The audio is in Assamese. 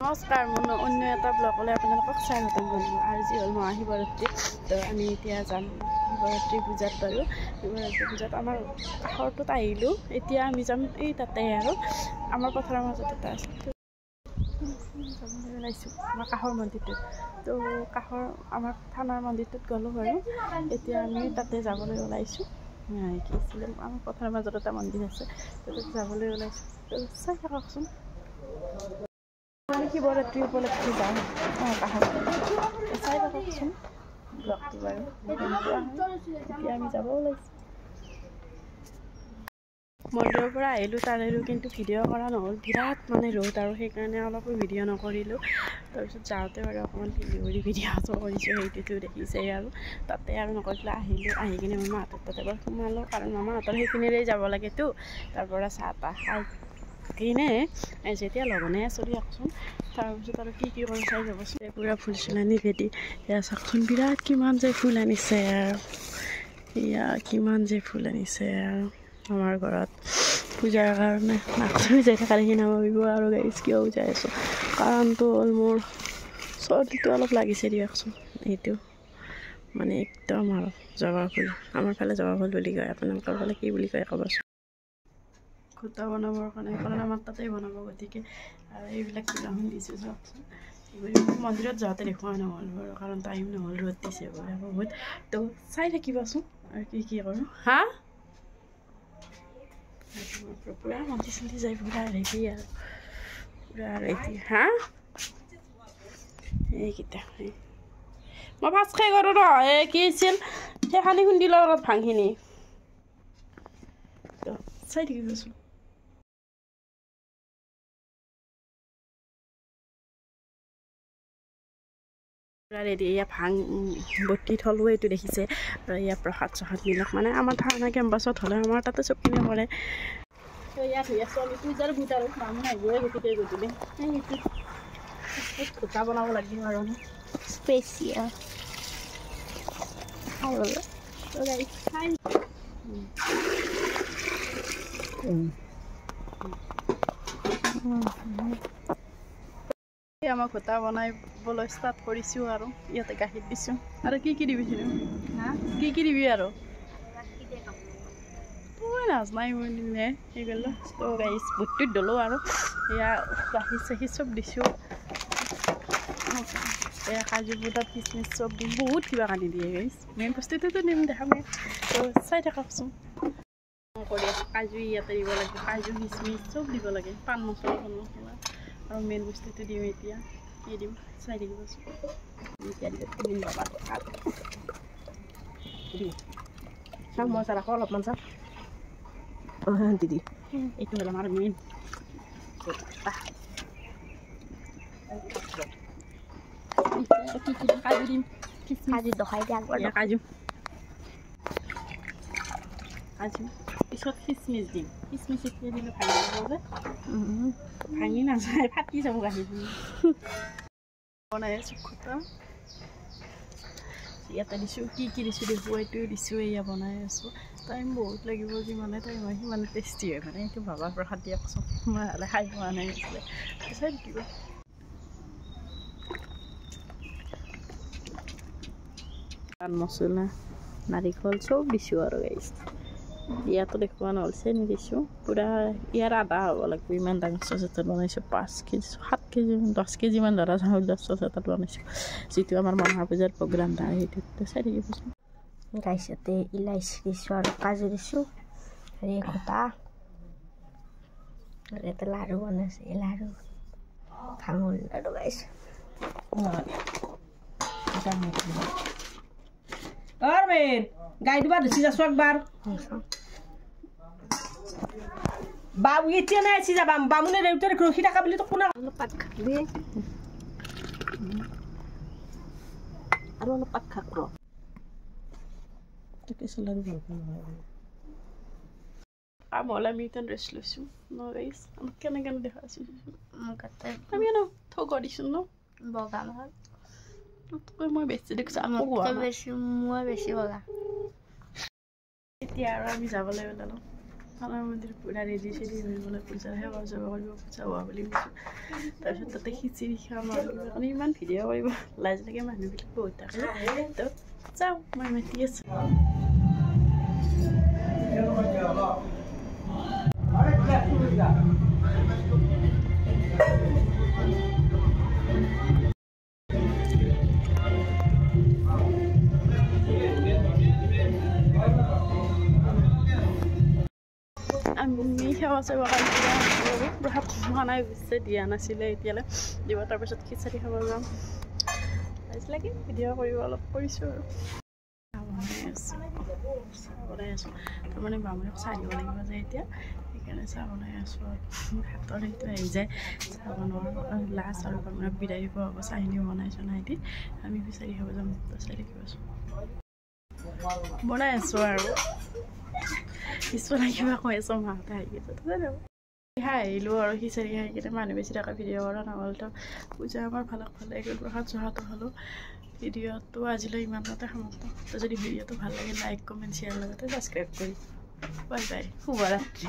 নমস্কাৰ মোৰ অন্য এটা ব্লগলৈ আপোনালোকক স্বাগতম জনালোঁ। আজি হ'ল মহাশিৱৰাত্ৰি, তো আমি এতিয়া যাম শিৱৰাত্ৰি পূজাত। বাৰু শিৱৰাত্ৰি পূজাত আমাৰ কাষৰটোত আহিলোঁ, এতিয়া আমি যাম এই তাতে আৰু আমাৰ পথাৰৰ মাজত এটা আছে, যাবলৈ ওলাইছোঁ আমাৰ কাষৰ মন্দিৰটোত। তো কাষৰ আমাৰ থানাৰ মন্দিৰটোত গ'লোঁ বাৰু, এতিয়া আমি তাতে যাবলৈ ওলাইছোঁ। কি আছিলে আমাৰ পথাৰৰ মাজত এটা মন্দিৰ আছে, তাতে যাবলৈ ওলাইছোঁ। তো চাই থাককচোন। শিৱৰাত্ৰি উপলক্ষে যাওঁ কাষত, চাই থাককচোন ব্লগটো বাৰু। এতিয়া আমি যাব ওলাইছোঁ। মন্দিৰৰ পৰা আহিলোঁ, তাৰেও কিন্তু ভিডিঅ' কৰা নহ'ল, বিৰাট মানে ৰ'দ আৰু সেইকাৰণে অলপো ভিডিঅ' নকৰিলোঁ। তাৰপিছত যাওঁতে বাৰু অকণমান ভিডিঅ'টো কৰিছোঁ, সেইটোতো দেখিছেই আৰু তাতে আৰু নকৰিলোঁ। আহি কিনে মামাহঁতৰ তাতে এবাৰ সোমালোঁ, কাৰণ মামাহঁতৰ সেইখিনিৰেই যাব লাগেতো। তাৰ পৰা চাহ তাহ খাই কিনে যেতিয়া লঘনে চলি আহকচোন, তাৰপিছত আৰু কি কৰোঁ চাই যাবচোন। পূৰা ফুল চুল আনি ৰেডি, এয়া চাওকচোন বিৰাট কিমান যে ফুল আনিছে আৰু এয়া কিমান যে ফুল আনিছে আৰু আমাৰ ঘৰত পূজাৰ কাৰণে। নাচি যাই থকা দেখি নাভাবিব আৰু গাইজ কিয় যাই আছোঁ, কাৰণটো হ'ল মোৰ চৰ্দিটো অলপ লাগিছে দিয়কচোন। এইটো মানে একদম আৰু জবা ফুল, আমাৰ ফালে জবা ফুল বুলি কয়, আপোনালোকৰ ফালে কি বুলি কয় ক'বচোন। খুটা বনাবৰ কাৰণে আমাৰ তাতেই বনাব, গতিকে আৰু এইবিলাক কিবাখন দিছোঁ চাওকচোন। মন্দিৰত যাওঁতে দেখুওৱা নহ'ল বাৰু, কাৰণ টাইম নহ'ল, ৰ'দ দিছে বহুত। তো চাই থাকিবাচোন আৰু কি কৰোঁ। পূৰা মন্দিৰ চন্দিৰ যায় পূৰা ৰেডি আৰু পূৰা ৰেডি। এইকেইটা মই ভাত খাই কৰোঁ ৰ, এই কি আছিল সেইখানি খুন্দি লওঁ অলপ ভাংখিনি, তো চাই থাকিবাচোন। ৰেডি, এয়া ভাং বটি থলোঁ, এইটো দেখিছে। আৰু ইয়াৰ প্ৰসাদ চসাদবিলাক মানে আমাৰ থানা কেম্পাছত হ'লে আমাৰ তাতে চবখিনি কৰে। ইয়াত ছোৱালী পূজাৰ ভূত আৰু মানুহ আহিবই, গতিকে গধূলি সেইটো ঘোটা বনাব লাগিব আৰু স্পেচিয়েল আমাৰ ঘোটা বনাবলৈ ষ্টাৰ্ট কৰিছোঁ আৰু ইয়াতে গাখীৰ দিছোঁ। আৰু কি দিবি কি দিবি আৰু নাজনাই মই সেইগলো। তো গাইছ বুটটোত দলোঁ আৰু এয়া গাখীৰ চাখীৰ চব দিছোঁ, এয়া কাজু বুটাত কিচমিচ চব দিম, বহুত কিবা কাটি দিয়ে গাইছ। মেইন বস্তুটোতো দিম দেখামেই, তো চাই থাককচোন। কৰি আছোঁ কাজু ইয়াতে দিব লাগে, কাজু কিচমিচ চব দিব লাগে, পাণ মছলা আৰু মেইন বস্তুটো দিম। এতিয়া কি দিম চাই থাকিবচোন। চাওক মই চাহ ৰাখোঁ অলপমান চাওক দিদি, এইটো হ'ল আমাৰ মেইন কাজু দিম, কাজু দখাই দিয়া কাজু পিছত খিচমিচ দিম। খিচমিচ এতিয়া দিলে ভাঙি যাব যে, ভাঙি নাযায়, ফাটি যাব গাখীৰ বনাই আছোঁ। খুটা ইয়াতে দিছোঁ, কি দিছোঁ দেখোঁ, এইটোও দিছোঁ। এয়া বনাই আছোঁ, টাইম বহুত লাগিব, যিমানে টাইম হয় সিমানে টেষ্টি হয়। মানে এইটো বাবাৰ প্ৰসাদ দিয়কচোন, মই হ'লে খাই পোৱা নাই আছিলে, চাই থাকিব। পাণ মছলা নাৰিকল চব দিছোঁ আৰু গাইছ। ইয়াতো দেখুওৱা নহ'ল, চেনি দিছোঁ পূৰা। ইয়াৰ আধা হ'ব লাগিব, ইমান ডাঙৰ চচ এটাত বনাইছোঁ। 5 কেজি 7 কেজি 10 কেজিমান ধৰা চাউল চচ এটাত বনাইছোঁ, যিটো আমাৰ মহা পূজাৰ প্ৰগ্ৰাম তাৰ সেইটোত চাই থাকিবচোন। গাইছ ইয়াতে ইলাইচি দিছোঁ আৰু কাজু দিছোঁ, হেৰি ঘোটা ইয়াতে লাড়ু বনাইছে, লাড়ু ভাঙৰ লাড়ু গাইছ। গাই দিবা ধুচি যাছো একবাৰ বাবু এতিয়া নাই আছি যাবা বামুনে দেউতাৰ ৰখি থকা বুলি তো কোনে অলপ পাত খাবি আৰু অলপ পাত খাক ৰ তাকে চলাৰু ভাল নহয় কাম হলে আমি ইতেন ৰেষ্ট লৈছোঁ ন গাইছ। আমাক কেনেকৈ দেখা আছোঁ আমি ন থগ দিছোঁ ন বগা নহয় তোকৈ মই বেছি দেখিছোঁ মই বেছি বগা। এতিয়া আৰু আমি যাবলৈ ওলালোঁ থানাৰ মন্দিৰ পূৰা ৰেডি চেডি হৈ গ'লে পূজাৰ সেৱা চেৱা কৰিব পূজা হোৱা বুলি কৈছোঁ তাৰপিছত তাতে খিচিৰি খাম আৰু কিবা কাৰণে ইমান ভিডিঅ' কৰিব লাজ লাগে মানুহবিলাক বহুত থাকে তো যাওঁ মই মাতি আছোঁ আমি সেৱা চেৱা কৰি প্ৰসাদ খোৱা নাই পিছে দিয়া নাছিলে এতিয়ালৈ দিব তাৰপিছত খিচাৰি খাব যাম লাজ লাগে ভিডিঅ' কৰিব অলপ কৰিছোঁ আৰু চাহ বনাই আছোঁ তাৰমানে বামুণক চাহ দিব লাগিব যে এতিয়া সেইকাৰণে চাহ বনাই আছোঁ আৰু হাতৰ সেইটো আহি যায় চাহ বনোৱাৰ লাষ্ট আৰু বামুণক বিদায় দিব হ'ব চাহখিনিও বনাইছোঁ নাই দি আমি খিচাৰি খাব যাম তো চাই থাকিব আছোঁ বনাই আছোঁ আৰু পিছলৈ কিবা কৈ আছোঁ মাহঁতে আহি গৈছে খাই আহিলোঁ আৰু খিচাৰি খাই কিনে মানুহ বেছি থকা ভিডিঅ' কৰা নহ'লতো পূজা আমাৰ ভালক ভালে গ'ল প্ৰসাদ চসাদো খালোঁ ভিডিঅ'টো আজিলৈ ইমানতে সমাপ্ত তো যদি ভিডিঅ'টো ভাল লাগে লাইক কমেণ্ট শ্বেয়াৰ লগতে ছাবস্ক্ৰাইব কৰি বাই বাই শুভৰাত্ৰি